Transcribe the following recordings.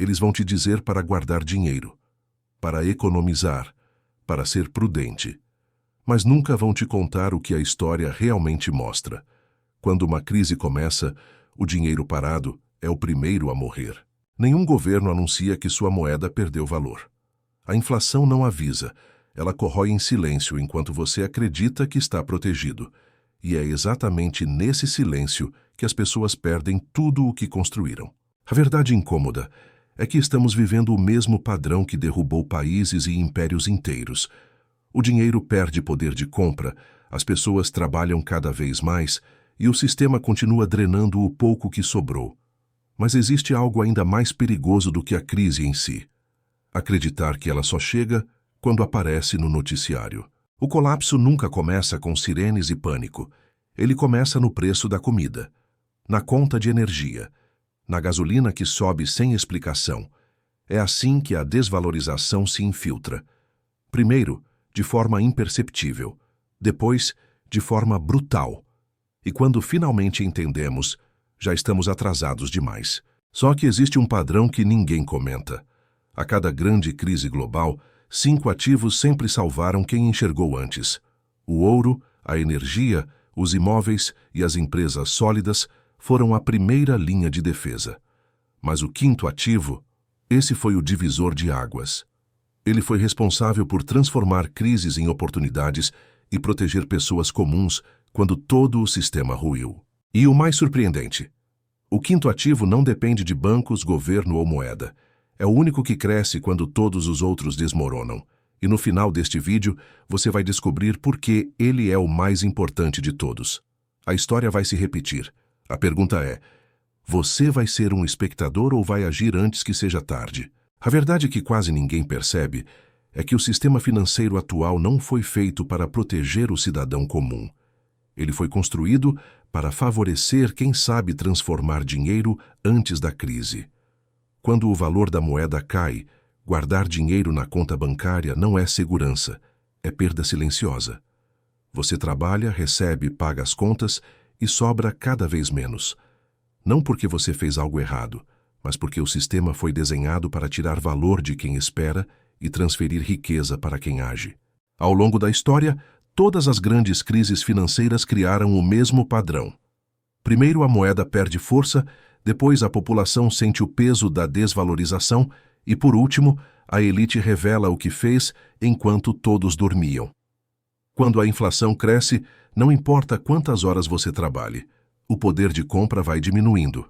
Eles vão te dizer para guardar dinheiro, para economizar, para ser prudente. Mas nunca vão te contar o que a história realmente mostra. Quando uma crise começa, o dinheiro parado é o primeiro a morrer. Nenhum governo anuncia que sua moeda perdeu valor. A inflação não avisa, ela corrói em silêncio enquanto você acredita que está protegido. E é exatamente nesse silêncio que as pessoas perdem tudo o que construíram. A verdade incômoda é que estamos vivendo o mesmo padrão que derrubou países e impérios inteiros. O dinheiro perde poder de compra, as pessoas trabalham cada vez mais e o sistema continua drenando o pouco que sobrou. Mas existe algo ainda mais perigoso do que a crise em si. Acreditar que ela só chega quando aparece no noticiário. O colapso nunca começa com sirenes e pânico. Ele começa no preço da comida, na conta de energia, na gasolina que sobe sem explicação. É assim que a desvalorização se infiltra. Primeiro, de forma imperceptível. Depois, de forma brutal. E quando finalmente entendemos, já estamos atrasados demais. Só que existe um padrão que ninguém comenta. A cada grande crise global, 5 ativos sempre salvaram quem enxergou antes. O ouro, a energia, os imóveis e as empresas sólidas foram a primeira linha de defesa. Mas o 5º ativo, esse foi o divisor de águas. Ele foi responsável por transformar crises em oportunidades e proteger pessoas comuns quando todo o sistema ruiu. E o mais surpreendente, o 5º ativo não depende de bancos, governo ou moeda. É o único que cresce quando todos os outros desmoronam. E no final deste vídeo, você vai descobrir por que ele é o mais importante de todos. A história vai se repetir. A pergunta é: você vai ser um espectador ou vai agir antes que seja tarde? A verdade que quase ninguém percebe é que o sistema financeiro atual não foi feito para proteger o cidadão comum. Ele foi construído para favorecer quem sabe transformar dinheiro antes da crise. Quando o valor da moeda cai, guardar dinheiro na conta bancária não é segurança, é perda silenciosa. Você trabalha, recebe, paga as contas e sobra cada vez menos. Não porque você fez algo errado, mas porque o sistema foi desenhado para tirar valor de quem espera e transferir riqueza para quem age. Ao longo da história, todas as grandes crises financeiras criaram o mesmo padrão. Primeiro a moeda perde força, depois a população sente o peso da desvalorização e, por último, a elite revela o que fez enquanto todos dormiam. Quando a inflação cresce, não importa quantas horas você trabalhe, o poder de compra vai diminuindo.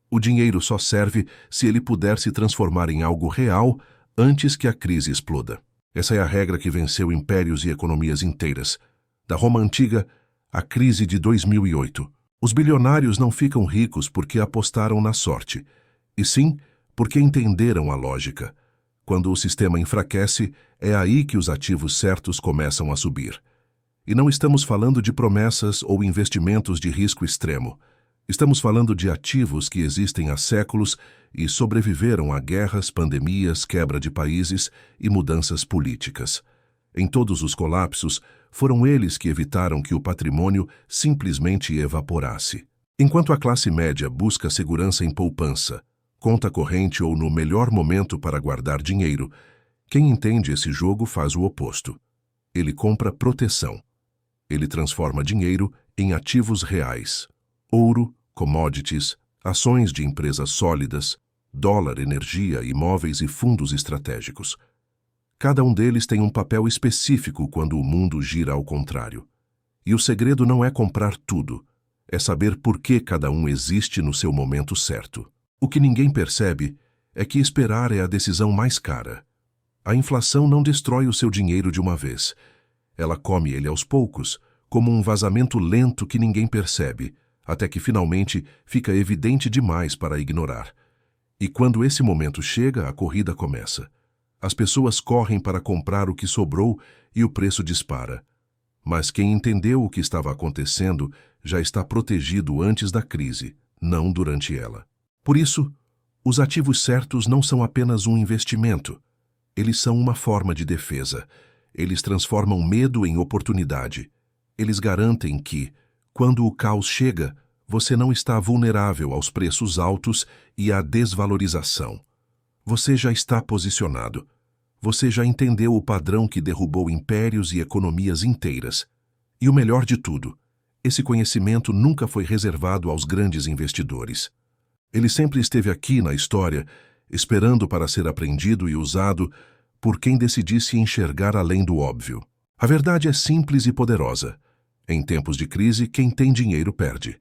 O dinheiro só serve se ele puder se transformar em algo real antes que a crise exploda. Essa é a regra que venceu impérios e economias inteiras. Da Roma Antiga à crise de 2008. Os bilionários não ficam ricos porque apostaram na sorte, e sim porque entenderam a lógica. Quando o sistema enfraquece, é aí que os ativos certos começam a subir. E não estamos falando de promessas ou investimentos de risco extremo. Estamos falando de ativos que existem há séculos e sobreviveram a guerras, pandemias, quebra de países e mudanças políticas. Em todos os colapsos, foram eles que evitaram que o patrimônio simplesmente evaporasse. Enquanto a classe média busca segurança em poupança, conta corrente ou no melhor momento para guardar dinheiro, quem entende esse jogo faz o oposto. Ele compra proteção. Ele transforma dinheiro em ativos reais. Ouro, commodities, ações de empresas sólidas, dólar, energia, imóveis e fundos estratégicos. Cada um deles tem um papel específico quando o mundo gira ao contrário. E o segredo não é comprar tudo, é saber por que cada um existe no seu momento certo. O que ninguém percebe é que esperar é a decisão mais cara. A inflação não destrói o seu dinheiro de uma vez. Ela come ele aos poucos, como um vazamento lento que ninguém percebe, até que finalmente fica evidente demais para ignorar. E quando esse momento chega, a corrida começa. As pessoas correm para comprar o que sobrou e o preço dispara. Mas quem entendeu o que estava acontecendo já está protegido antes da crise, não durante ela. Por isso, os ativos certos não são apenas um investimento. Eles são uma forma de defesa. Eles transformam medo em oportunidade. Eles garantem que, quando o caos chega, você não está vulnerável aos preços altos e à desvalorização. Você já está posicionado. Você já entendeu o padrão que derrubou impérios e economias inteiras. E o melhor de tudo, esse conhecimento nunca foi reservado aos grandes investidores. Ele sempre esteve aqui na história, esperando para ser aprendido e usado por quem decidisse enxergar além do óbvio. A verdade é simples e poderosa. Em tempos de crise, quem tem dinheiro perde.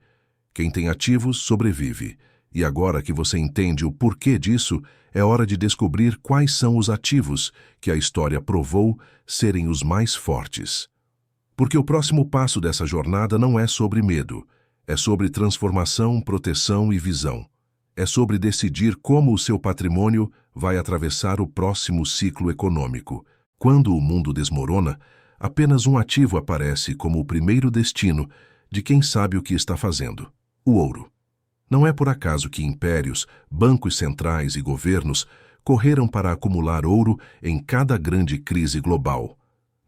Quem tem ativos sobrevive. E agora que você entende o porquê disso, é hora de descobrir quais são os ativos que a história provou serem os mais fortes. Porque o próximo passo dessa jornada não é sobre medo, é sobre transformação, proteção e visão. É sobre decidir como o seu patrimônio vai atravessar o próximo ciclo econômico. Quando o mundo desmorona, apenas um ativo aparece como o primeiro destino de quem sabe o que está fazendo: o ouro. Não é por acaso que impérios, bancos centrais e governos correram para acumular ouro em cada grande crise global.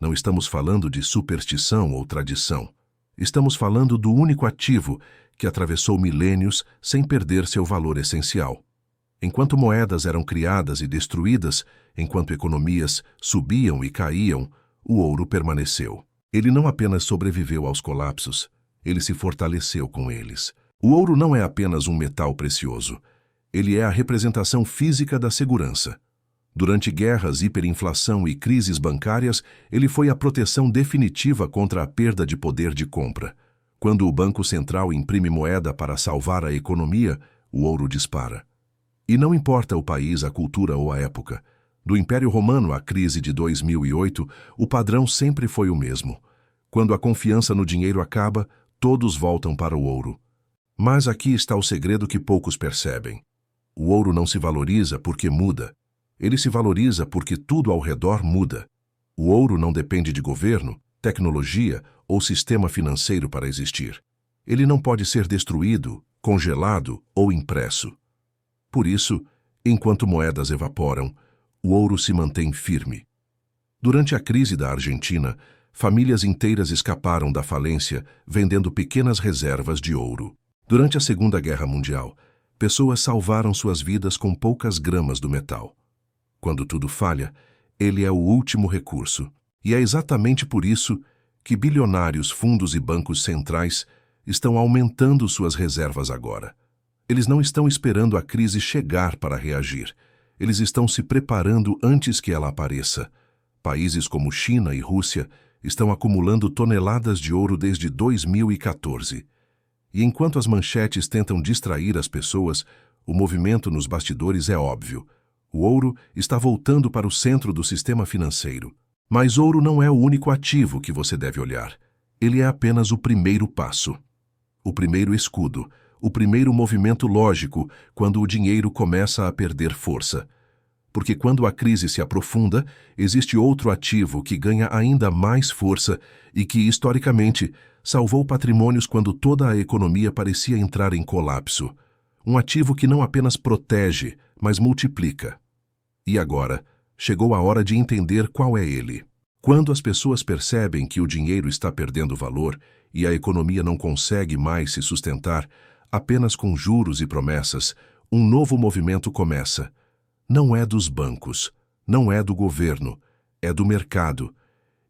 Não estamos falando de superstição ou tradição. Estamos falando do único ativo que atravessou milênios sem perder seu valor essencial. Enquanto moedas eram criadas e destruídas, enquanto economias subiam e caíam, o ouro permaneceu. Ele não apenas sobreviveu aos colapsos, ele se fortaleceu com eles. O ouro não é apenas um metal precioso. Ele é a representação física da segurança. Durante guerras, hiperinflação e crises bancárias, ele foi a proteção definitiva contra a perda de poder de compra. Quando o Banco Central imprime moeda para salvar a economia, o ouro dispara. E não importa o país, a cultura ou a época. Do Império Romano à crise de 2008, o padrão sempre foi o mesmo. Quando a confiança no dinheiro acaba, todos voltam para o ouro. Mas aqui está o segredo que poucos percebem. O ouro não se valoriza porque muda. Ele se valoriza porque tudo ao redor muda. O ouro não depende de governo, tecnologia ou sistema financeiro para existir. Ele não pode ser destruído, congelado ou impresso. Por isso, enquanto moedas evaporam, o ouro se mantém firme. Durante a crise da Argentina, famílias inteiras escaparam da falência vendendo pequenas reservas de ouro. Durante a Segunda Guerra Mundial, pessoas salvaram suas vidas com poucas gramas do metal. Quando tudo falha, ele é o último recurso. E é exatamente por isso que bilionários, fundos e bancos centrais estão aumentando suas reservas agora. Eles não estão esperando a crise chegar para reagir. Eles estão se preparando antes que ela apareça. Países como China e Rússia estão acumulando toneladas de ouro desde 2014. E enquanto as manchetes tentam distrair as pessoas, o movimento nos bastidores é óbvio. O ouro está voltando para o centro do sistema financeiro. Mas ouro não é o único ativo que você deve olhar. Ele é apenas o primeiro passo. O primeiro escudo, o primeiro movimento lógico quando o dinheiro começa a perder força. Porque quando a crise se aprofunda, existe outro ativo que ganha ainda mais força e que, historicamente, salvou patrimônios quando toda a economia parecia entrar em colapso. Um ativo que não apenas protege, mas multiplica. E agora, chegou a hora de entender qual é ele. Quando as pessoas percebem que o dinheiro está perdendo valor e a economia não consegue mais se sustentar apenas com juros e promessas, um novo movimento começa. Não é dos bancos, não é do governo, é do mercado.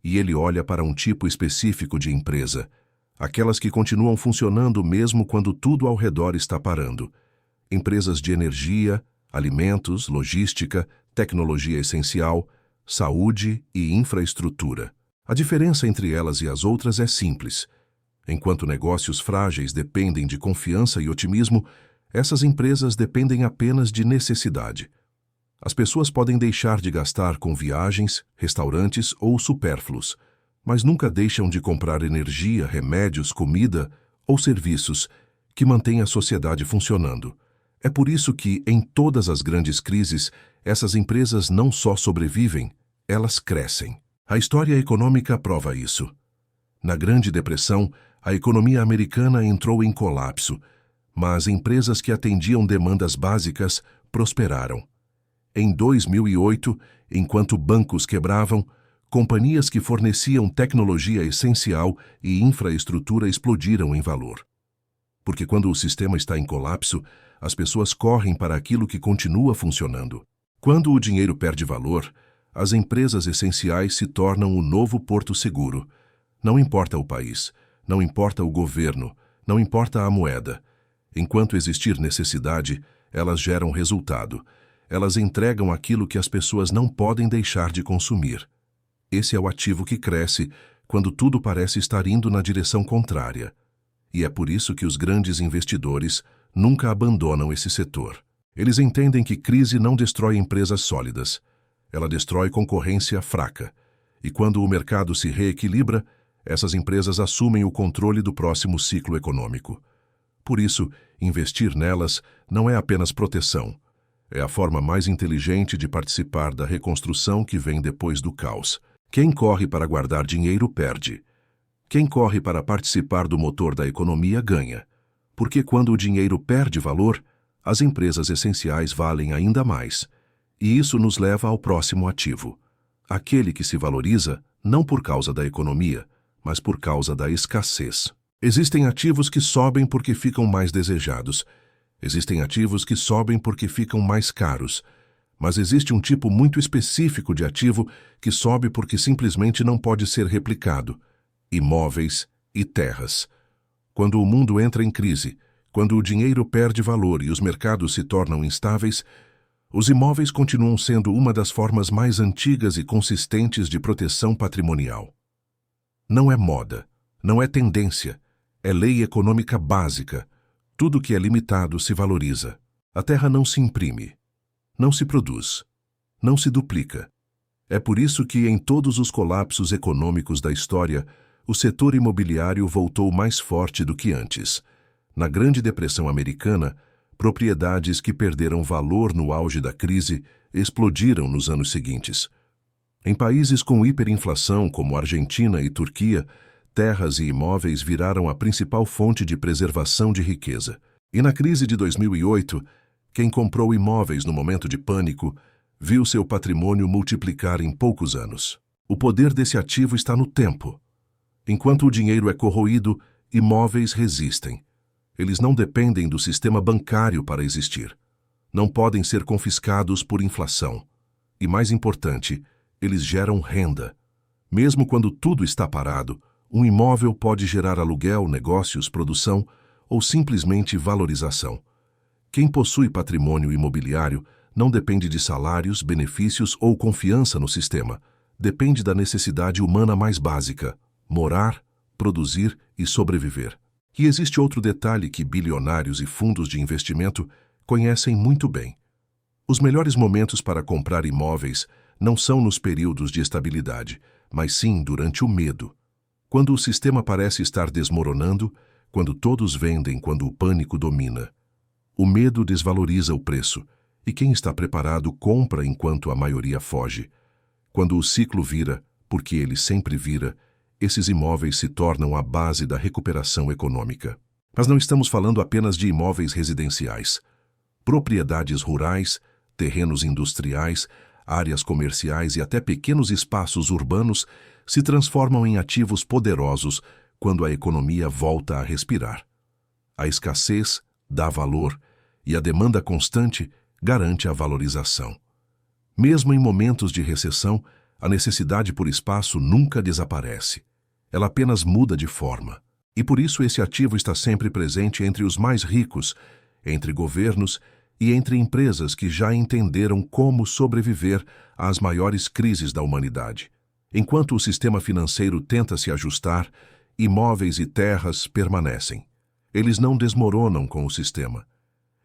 E ele olha para um tipo específico de empresa, aquelas que continuam funcionando mesmo quando tudo ao redor está parando. Empresas de energia, alimentos, logística, tecnologia essencial, saúde e infraestrutura. A diferença entre elas e as outras é simples. Enquanto negócios frágeis dependem de confiança e otimismo, essas empresas dependem apenas de necessidade. As pessoas podem deixar de gastar com viagens, restaurantes ou supérfluos, mas nunca deixam de comprar energia, remédios, comida ou serviços que mantêm a sociedade funcionando. É por isso que, em todas as grandes crises, essas empresas não só sobrevivem, elas crescem. A história econômica prova isso. Na Grande Depressão, a economia americana entrou em colapso, mas empresas que atendiam demandas básicas prosperaram. Em 2008, enquanto bancos quebravam, companhias que forneciam tecnologia essencial e infraestrutura explodiram em valor. Porque quando o sistema está em colapso, as pessoas correm para aquilo que continua funcionando. Quando o dinheiro perde valor, as empresas essenciais se tornam o novo porto seguro. Não importa o país, não importa o governo, não importa a moeda. Enquanto existir necessidade, elas geram resultado. Elas entregam aquilo que as pessoas não podem deixar de consumir. Esse é o ativo que cresce quando tudo parece estar indo na direção contrária. E é por isso que os grandes investidores nunca abandonam esse setor. Eles entendem que crise não destrói empresas sólidas. Ela destrói concorrência fraca. E quando o mercado se reequilibra, essas empresas assumem o controle do próximo ciclo econômico. Por isso, investir nelas não é apenas proteção. É a forma mais inteligente de participar da reconstrução que vem depois do caos. Quem corre para guardar dinheiro perde. Quem corre para participar do motor da economia ganha. Porque quando o dinheiro perde valor, as empresas essenciais valem ainda mais. E isso nos leva ao próximo ativo. Aquele que se valoriza não por causa da economia, mas por causa da escassez. Existem ativos que sobem porque ficam mais desejados. Existem ativos que sobem porque ficam mais caros. Mas existe um tipo muito específico de ativo que sobe porque simplesmente não pode ser replicado: imóveis e terras. Quando o mundo entra em crise, quando o dinheiro perde valor e os mercados se tornam instáveis, os imóveis continuam sendo uma das formas mais antigas e consistentes de proteção patrimonial. Não é moda, não é tendência, é lei econômica básica. Tudo que é limitado se valoriza. A terra não se imprime, não se produz, não se duplica. É por isso que, em todos os colapsos econômicos da história, o setor imobiliário voltou mais forte do que antes. Na Grande Depressão Americana, propriedades que perderam valor no auge da crise explodiram nos anos seguintes. Em países com hiperinflação, como Argentina e Turquia, terras e imóveis viraram a principal fonte de preservação de riqueza. E na crise de 2008, quem comprou imóveis no momento de pânico viu seu patrimônio multiplicar em poucos anos. O poder desse ativo está no tempo. Enquanto o dinheiro é corroído, imóveis resistem. Eles não dependem do sistema bancário para existir. Não podem ser confiscados por inflação. E mais importante, eles geram renda. Mesmo quando tudo está parado, um imóvel pode gerar aluguel, negócios, produção ou simplesmente valorização. Quem possui patrimônio imobiliário não depende de salários, benefícios ou confiança no sistema. Depende da necessidade humana mais básica: morar, produzir e sobreviver. E existe outro detalhe que bilionários e fundos de investimento conhecem muito bem. Os melhores momentos para comprar imóveis não são nos períodos de estabilidade, mas sim durante o medo. Quando o sistema parece estar desmoronando, quando todos vendem, quando o pânico domina. O medo desvaloriza o preço, e quem está preparado compra enquanto a maioria foge. Quando o ciclo vira, porque ele sempre vira, esses imóveis se tornam a base da recuperação econômica. Mas não estamos falando apenas de imóveis residenciais. Propriedades rurais, terrenos industriais, áreas comerciais e até pequenos espaços urbanos se transformam em ativos poderosos quando a economia volta a respirar. A escassez dá valor e a demanda constante garante a valorização. Mesmo em momentos de recessão, a necessidade por espaço nunca desaparece. Ela apenas muda de forma. E por isso esse ativo está sempre presente entre os mais ricos, entre governos e entre empresas que já entenderam como sobreviver às maiores crises da humanidade. Enquanto o sistema financeiro tenta se ajustar, imóveis e terras permanecem. Eles não desmoronam com o sistema.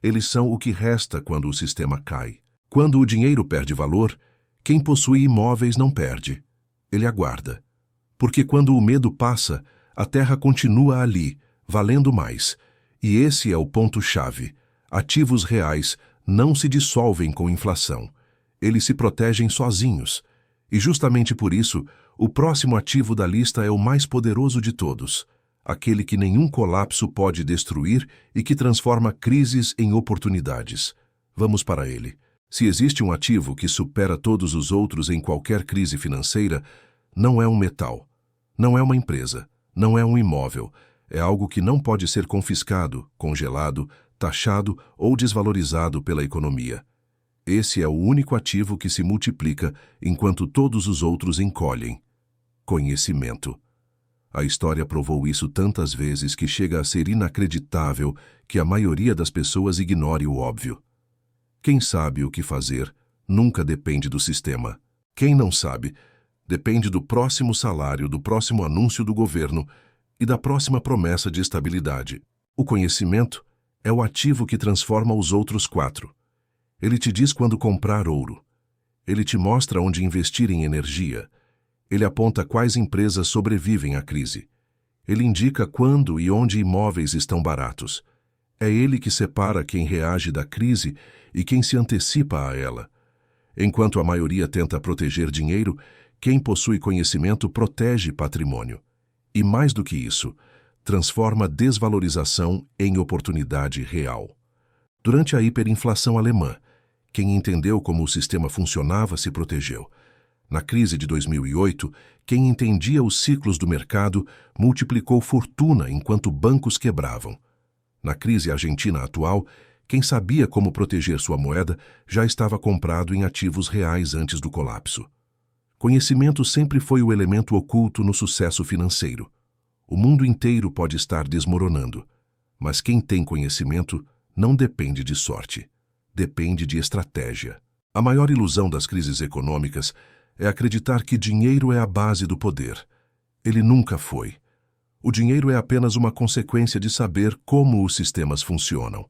Eles são o que resta quando o sistema cai. Quando o dinheiro perde valor, quem possui imóveis não perde. Ele aguarda. Porque quando o medo passa, a terra continua ali, valendo mais. E esse é o ponto-chave. Ativos reais não se dissolvem com inflação. Eles se protegem sozinhos. E justamente por isso, o próximo ativo da lista é o mais poderoso de todos. Aquele que nenhum colapso pode destruir e que transforma crises em oportunidades. Vamos para ele. Se existe um ativo que supera todos os outros em qualquer crise financeira, não é um metal, não é uma empresa, não é um imóvel. É algo que não pode ser confiscado, congelado, taxado ou desvalorizado pela economia. Esse é o único ativo que se multiplica enquanto todos os outros encolhem. Conhecimento. A história provou isso tantas vezes que chega a ser inacreditável que a maioria das pessoas ignore o óbvio. Quem sabe o que fazer nunca depende do sistema. Quem não sabe depende do próximo salário, do próximo anúncio do governo e da próxima promessa de estabilidade. O conhecimento é o ativo que transforma os outros 4. Ele te diz quando comprar ouro. Ele te mostra onde investir em energia. Ele aponta quais empresas sobrevivem à crise. Ele indica quando e onde imóveis estão baratos. É ele que separa quem reage da crise e quem se antecipa a ela. Enquanto a maioria tenta proteger dinheiro, quem possui conhecimento protege patrimônio. E mais do que isso, transforma desvalorização em oportunidade real. Durante a hiperinflação alemã, quem entendeu como o sistema funcionava se protegeu. Na crise de 2008, quem entendia os ciclos do mercado multiplicou fortuna enquanto bancos quebravam. Na crise argentina atual, quem sabia como proteger sua moeda já estava comprado em ativos reais antes do colapso. Conhecimento sempre foi o elemento oculto no sucesso financeiro. O mundo inteiro pode estar desmoronando, mas quem tem conhecimento não depende de sorte, depende de estratégia. A maior ilusão das crises econômicas é acreditar que dinheiro é a base do poder. Ele nunca foi. O dinheiro é apenas uma consequência de saber como os sistemas funcionam.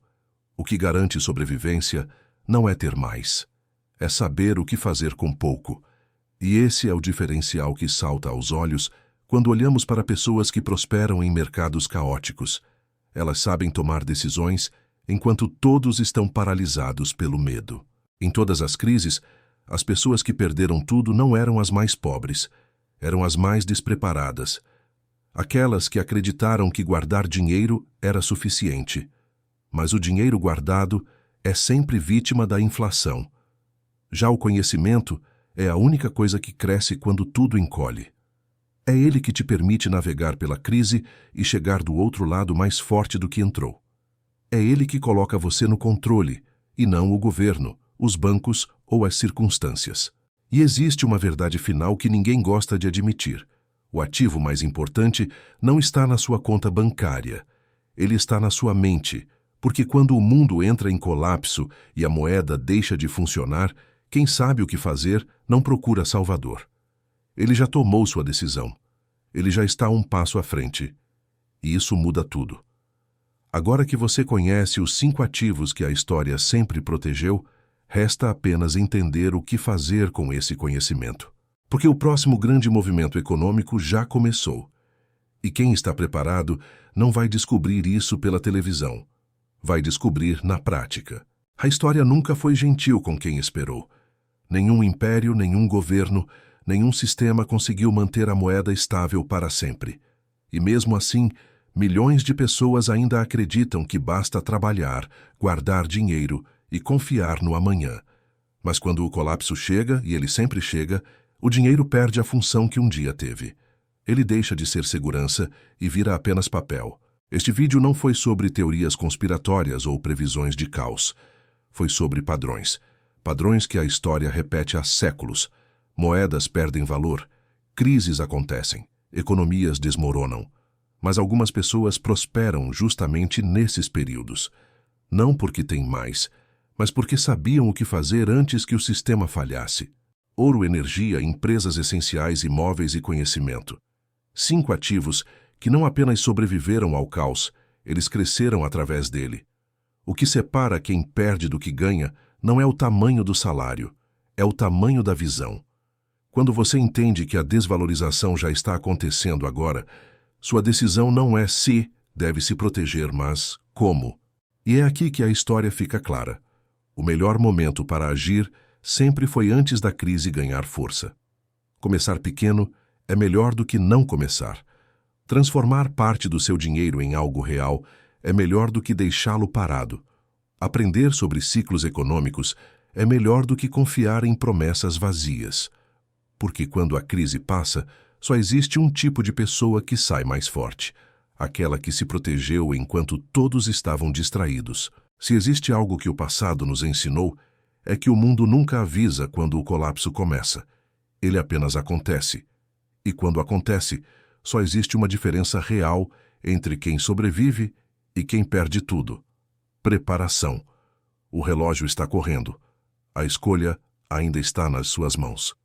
O que garante sobrevivência não é ter mais. É saber o que fazer com pouco. E esse é o diferencial que salta aos olhos quando olhamos para pessoas que prosperam em mercados caóticos. Elas sabem tomar decisões enquanto todos estão paralisados pelo medo. Em todas as crises, as pessoas que perderam tudo não eram as mais pobres, eram as mais despreparadas. Aquelas que acreditaram que guardar dinheiro era suficiente. Mas o dinheiro guardado é sempre vítima da inflação. Já o conhecimento é a única coisa que cresce quando tudo encolhe. É ele que te permite navegar pela crise e chegar do outro lado mais forte do que entrou. É ele que coloca você no controle, e não o governo, os bancos ou as circunstâncias. E existe uma verdade final que ninguém gosta de admitir. O ativo mais importante não está na sua conta bancária. Ele está na sua mente, porque quando o mundo entra em colapso e a moeda deixa de funcionar, quem sabe o que fazer não procura salvador. Ele já tomou sua decisão. Ele já está um passo à frente. E isso muda tudo. Agora que você conhece os 5 ativos que a história sempre protegeu, resta apenas entender o que fazer com esse conhecimento. Porque o próximo grande movimento econômico já começou. E quem está preparado não vai descobrir isso pela televisão. Vai descobrir na prática. A história nunca foi gentil com quem esperou. Nenhum império, nenhum governo, nenhum sistema conseguiu manter a moeda estável para sempre. E mesmo assim, milhões de pessoas ainda acreditam que basta trabalhar, guardar dinheiro e confiar no amanhã. Mas quando o colapso chega, e ele sempre chega, o dinheiro perde a função que um dia teve. Ele deixa de ser segurança e vira apenas papel. Este vídeo não foi sobre teorias conspiratórias ou previsões de caos. Foi sobre padrões. Padrões que a história repete há séculos. Moedas perdem valor, crises acontecem, economias desmoronam. Mas algumas pessoas prosperam justamente nesses períodos. Não porque têm mais, mas porque sabiam o que fazer antes que o sistema falhasse. Ouro, energia, empresas essenciais, imóveis e conhecimento. 5 ativos que não apenas sobreviveram ao caos, eles cresceram através dele. O que separa quem perde do que ganha não é o tamanho do salário, é o tamanho da visão. Quando você entende que a desvalorização já está acontecendo agora, sua decisão não é se deve se proteger, mas como. E é aqui que a história fica clara. O melhor momento para agir sempre foi antes da crise ganhar força. Começar pequeno é melhor do que não começar. Transformar parte do seu dinheiro em algo real é melhor do que deixá-lo parado. Aprender sobre ciclos econômicos é melhor do que confiar em promessas vazias. Porque quando a crise passa, só existe um tipo de pessoa que sai mais forte, aquela que se protegeu enquanto todos estavam distraídos. Se existe algo que o passado nos ensinou, é que o mundo nunca avisa quando o colapso começa. Ele apenas acontece. E quando acontece, só existe uma diferença real entre quem sobrevive e quem perde tudo: preparação. O relógio está correndo. A escolha ainda está nas suas mãos.